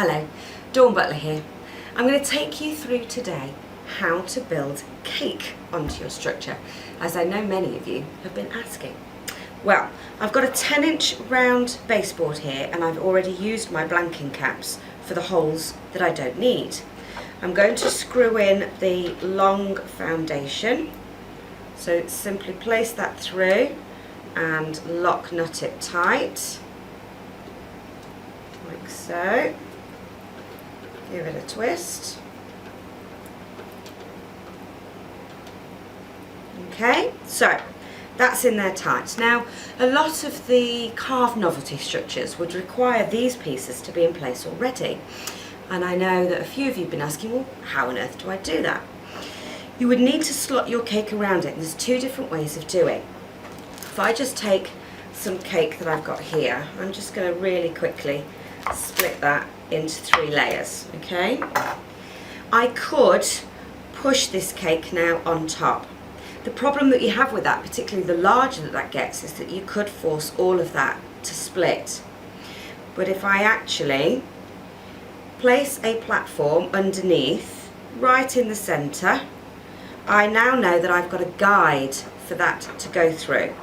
Hello, Dawn Butler here. I'm going to take you through today how to build cake onto your structure, as I know many of you have been asking. Well, I've got a 10-inch round baseboard here and I've already used my blanking caps for the holes that I don't need. I'm going to screw in the long foundation, so simply place that through and lock nut it tight, like so. Give it a twist. Okay, so that's in there tight. Now, a lot of the carved novelty structures would require these pieces to be in place already. And I know that a few of you have been asking, well, how on earth do I do that? You would need to slot your cake around it. There's two different ways of doing. If I just take some cake that I've got here, I'm just going to really quickly split that into 3 layers, okay? I could push this cake now on top. The problem that you have with that, particularly the larger that gets, is that you could force all of that to split. But if I actually place a platform underneath, right in the centre, I now know that I've got a guide for that to go through.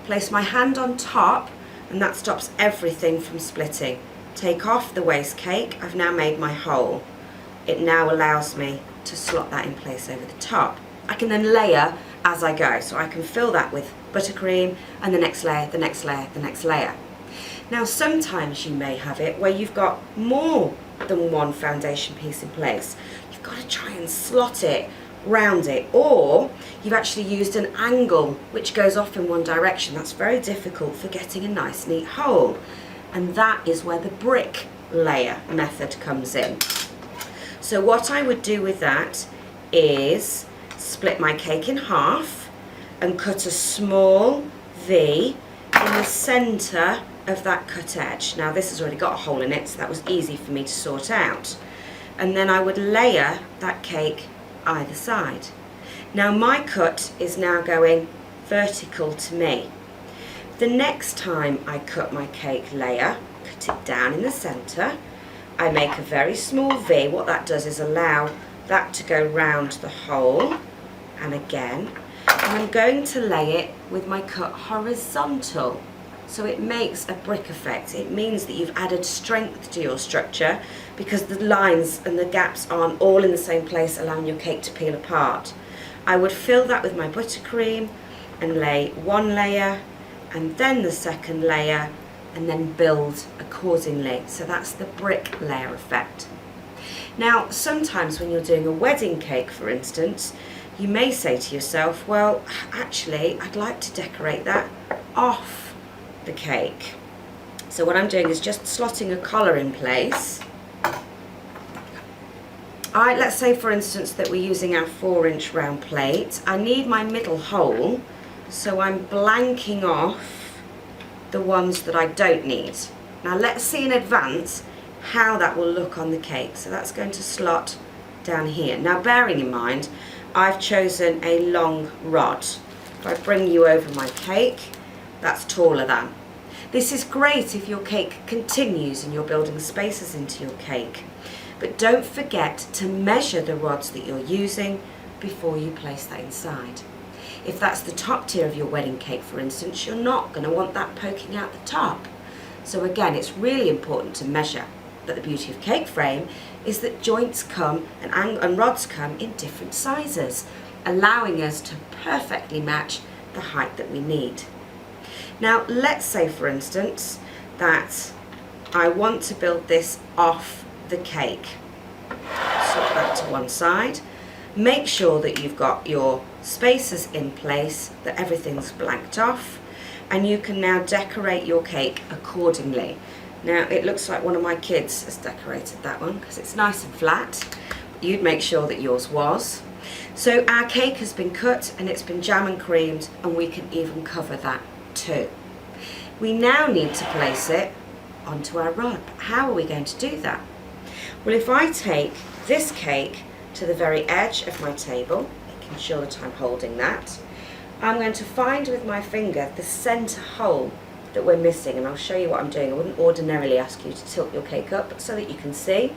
Place my hand on top and that stops everything from splitting. Take off the waste cake, I've now made my hole. It now allows me to slot that in place over the top. I can then layer as I go, so I can fill that with buttercream and the next layer, the next layer, the next layer. Now sometimes you may have it where you've got more than one foundation piece in place. You've got to try and slot it, round it, or you've actually used an angle which goes off in one direction. That's very difficult for getting a nice neat hole. And that is where the brick layer method comes in. So what I would do with that is split my cake in half and cut a small V in the centre of that cut edge. Now this has already got a hole in it, so that was easy for me to sort out. And then I would layer that cake either side. Now my cut is now going vertical to me. The next time I cut my cake layer, cut it down in the centre, I make a very small V. What that does is allow that to go round the hole, and again, and I'm going to lay it with my cut horizontal, so it makes a brick effect. It means that you've added strength to your structure because the lines and the gaps aren't all in the same place, allowing your cake to peel apart. I would fill that with my buttercream and lay one layer and then the second layer and then build accordingly. So that's the brick layer effect. Now sometimes when you're doing a wedding cake, for instance, you may say to yourself, well, actually I'd like to decorate that off the cake. So what I'm doing is just slotting a collar in place. Let's say for instance that we're using our 4-inch round plate. I need my middle hole, so I'm blanking off the ones that I don't need. Now let's see in advance how that will look on the cake. So that's going to slot down here. Now bearing in mind, I've chosen a long rod. If I bring you over my cake, that's taller than. This is great if your cake continues and you're building spaces into your cake. But don't forget to measure the rods that you're using before you place that inside. If that's the top tier of your wedding cake, for instance, you're not going to want that poking out the top. So again, it's really important to measure. But the beauty of cake frame is that joints come and rods come in different sizes, allowing us to perfectly match the height that we need. Now let's say for instance that I want to build this off the cake. Slot that to one side. Make sure that you've got your spaces in place, that everything's blanked off, and you can now decorate your cake accordingly. Now it looks like one of my kids has decorated that one because it's nice and flat. You'd make sure that yours was. So our cake has been cut and it's been jam and creamed, and we can even cover that too. We now need to place it onto our rod. How are we going to do that? Well, if I take this cake to the very edge of my table, making sure that I'm holding that, I'm going to find with my finger the centre hole that we're missing, and I'll show you what I'm doing. I wouldn't ordinarily ask you to tilt your cake up, but so that you can see.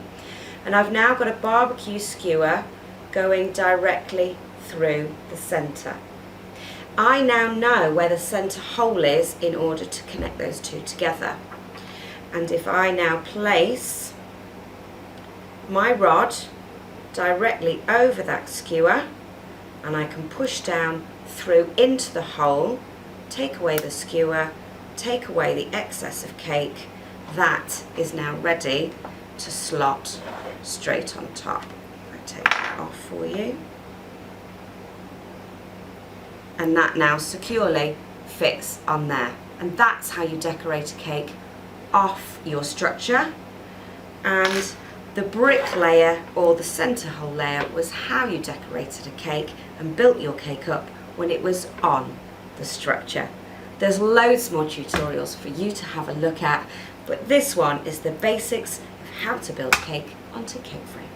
And I've now got a barbecue skewer going directly through the centre. I now know where the centre hole is in order to connect those two together. And if I now place my rod directly over that skewer, and I can push down through into the hole, take away the skewer, take away the excess of cake, that is now ready to slot straight on top. I take that off for you. And that now securely fits on there. And that's how you decorate a cake off your structure. And the brick layer or the centre hole layer was how you decorated a cake and built your cake up when it was on the structure. There's loads more tutorials for you to have a look at, but this one is the basics of how to build a cake onto cake frame.